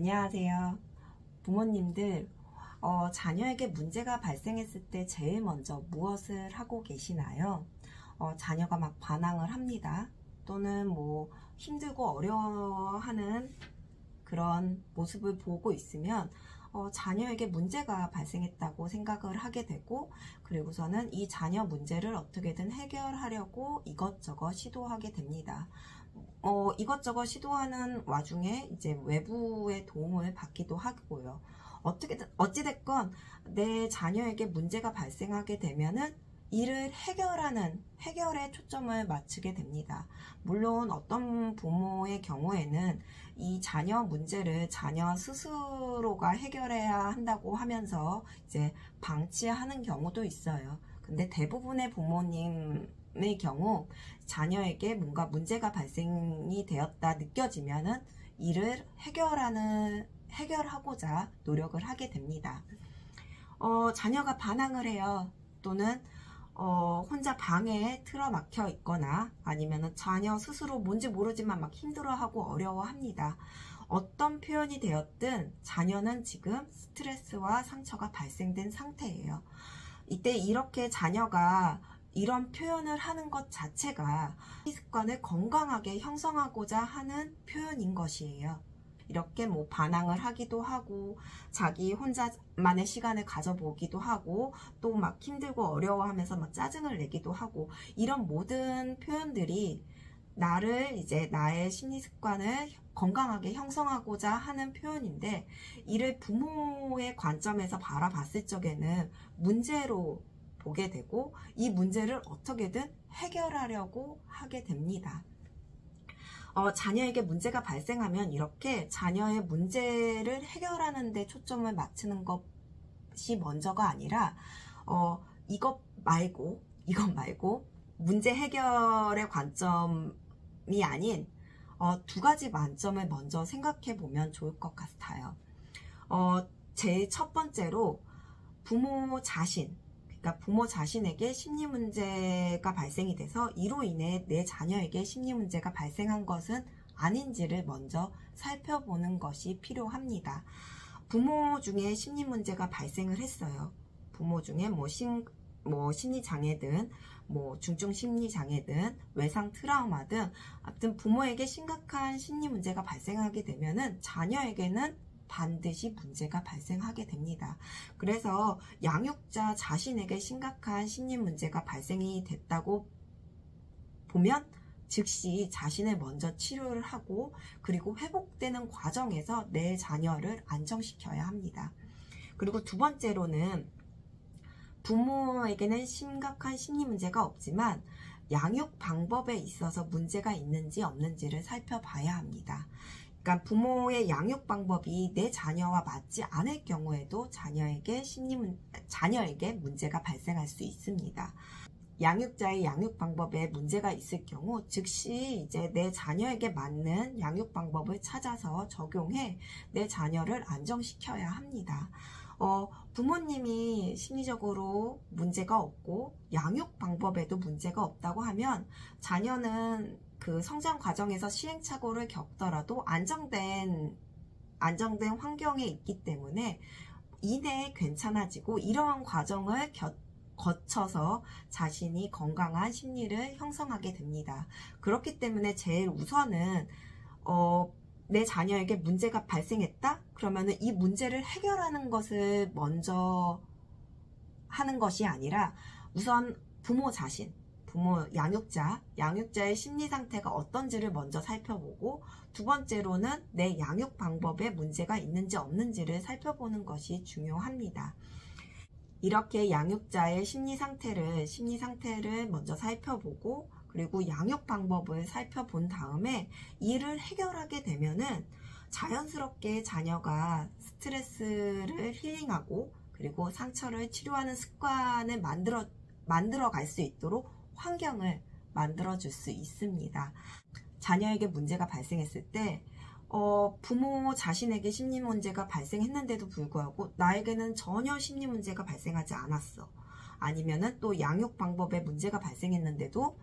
안녕하세요. 부모님들, 자녀에게 문제가 발생했을 때 제일 먼저 무엇을 하고 계시나요? 자녀가 막 반항을 합니다. 또는 힘들고 어려워하는 그런 모습을 보고 있으면 자녀에게 문제가 발생했다고 생각을 하게 되고, 그리고서는 이 자녀 문제를 어떻게든 해결하려고 이것저것 시도하게 됩니다. 이것저것 시도하는 와중에 이제 외부의 도움을 받기도 하고요. 어찌됐건 내 자녀에게 문제가 발생하게 되면은 이를 해결에 초점을 맞추게 됩니다. 물론 어떤 부모의 경우에는 이 자녀 문제를 자녀 스스로가 해결해야 한다고 하면서 이제 방치하는 경우도 있어요. 근데 대부분의 부모님의 경우 자녀에게 뭔가 문제가 발생이 되었다 느껴지면은 이를 해결하고자 노력을 하게 됩니다. 자녀가 반항을 해요. 또는 혼자 방에 틀어막혀 있거나 아니면은 자녀 스스로 뭔지 모르지만 막 힘들어하고 어려워합니다. 어떤 표현이 되었든 자녀는 지금 스트레스와 상처가 발생된 상태예요. 이때 이렇게 자녀가 이런 표현을 하는 것 자체가 이 습관을 건강하게 형성하고자 하는 표현인 것이에요. 이렇게 반항을 하기도 하고 자기 혼자만의 시간을 가져보기도 하고 또 막 힘들고 어려워하면서 막 짜증을 내기도 하고, 이런 모든 표현들이 나의 심리 습관을 건강하게 형성하고자 하는 표현인데, 이를 부모의 관점에서 바라봤을 적에는 문제로 보게 되고 이 문제를 어떻게든 해결하려고 하게 됩니다. 자녀에게 문제가 발생하면 이렇게 자녀의 문제를 해결하는 데 초점을 맞추는 것이 먼저가 아니라 이것 말고 문제 해결의 관점이 아닌 두 가지 관점을 먼저 생각해 보면 좋을 것 같아요. 제일 첫 번째로 부모 자신에게 심리 문제가 발생이 돼서 이로 인해 내 자녀에게 심리 문제가 발생한 것은 아닌지를 먼저 살펴보는 것이 필요합니다. 부모 중에 심리 문제가 발생을 했어요. 부모 중에 심리 장애든 중증 심리 장애든 외상 트라우마 등 아무튼 부모에게 심각한 심리 문제가 발생하게 되면은 자녀에게는 반드시 문제가 발생하게 됩니다. 그래서 양육자 자신에게 심각한 심리 문제가 발생이 됐다고 보면 즉시 자신을 먼저 치료를 하고, 그리고 회복되는 과정에서 내 자녀를 안정시켜야 합니다. 그리고 두 번째로는 부모에게는 심각한 심리 문제가 없지만 양육 방법에 있어서 문제가 있는지 없는지를 살펴봐야 합니다. 그러니까 부모의 양육 방법이 내 자녀와 맞지 않을 경우에도 자녀에게 문제가 발생할 수 있습니다. 양육자의 양육 방법에 문제가 있을 경우 즉시 이제 내 자녀에게 맞는 양육 방법을 찾아서 적용해 내 자녀를 안정시켜야 합니다. 부모님이 심리적으로 문제가 없고 양육 방법에도 문제가 없다고 하면 자녀는 그 성장 과정에서 시행착오를 겪더라도 안정된 환경에 있기 때문에 이내에 괜찮아지고, 이러한 과정을 거쳐서 자신이 건강한 심리를 형성하게 됩니다. 그렇기 때문에 제일 우선은 내 자녀에게 문제가 발생했다? 그러면은 이 문제를 해결하는 것을 먼저 하는 것이 아니라 우선 양육자의 심리 상태가 어떤지를 먼저 살펴보고, 두 번째로는 내 양육 방법에 문제가 있는지 없는지를 살펴보는 것이 중요합니다. 이렇게 양육자의 심리 상태를 먼저 살펴보고, 그리고 양육 방법을 살펴본 다음에 이를 해결하게 되면은 자연스럽게 자녀가 스트레스를 힐링하고, 그리고 상처를 치료하는 습관을 만들어 갈 수 있도록 환경을 만들어 줄 수 있습니다. 자녀에게 문제가 발생했을 때 부모 자신에게 심리 문제가 발생했는데도 불구하고 나에게는 전혀 심리 문제가 발생하지 않았어. 아니면은 또 양육 방법에 문제가 발생했는데도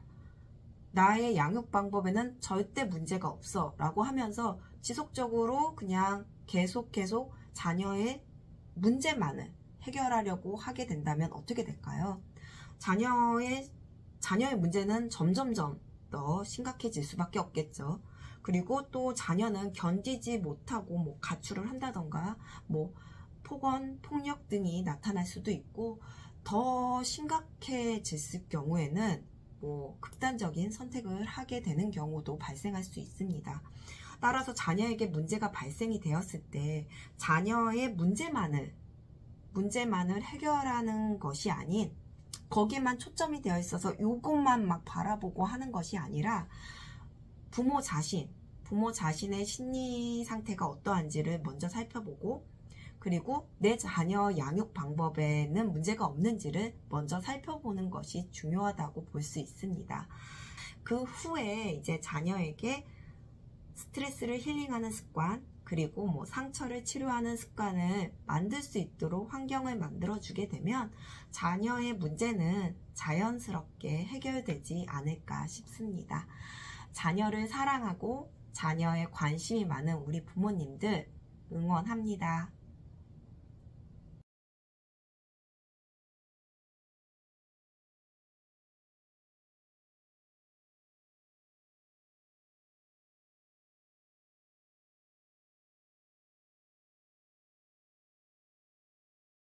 나의 양육 방법에는 절대 문제가 없어 라고 하면서 지속적으로 그냥 계속 자녀의 문제만을 해결하려고 하게 된다면 어떻게 될까요? 자녀의 문제는 점점점 더 심각해질 수밖에 없겠죠. 그리고 또 자녀는 견디지 못하고 뭐 가출을 한다던가 뭐 폭언, 폭력 등이 나타날 수도 있고, 더 심각해질 경우에는 뭐 극단적인 선택을 하게 되는 경우도 발생할 수 있습니다. 따라서 자녀에게 문제가 발생이 되었을 때 자녀의 문제만을 해결하는 것이 아닌, 거기에만 초점이 되어 있어서 이것만 막 바라보고 하는 것이 아니라 부모 자신의 심리 상태가 어떠한지를 먼저 살펴보고, 그리고 내 자녀 양육 방법에는 문제가 없는지를 먼저 살펴보는 것이 중요하다고 볼 수 있습니다. 그 후에 이제 자녀에게 스트레스를 힐링하는 습관, 그리고 뭐 상처를 치료하는 습관을 만들 수 있도록 환경을 만들어주게 되면 자녀의 문제는 자연스럽게 해결되지 않을까 싶습니다. 자녀를 사랑하고 자녀에 관심이 많은 우리 부모님들 응원합니다.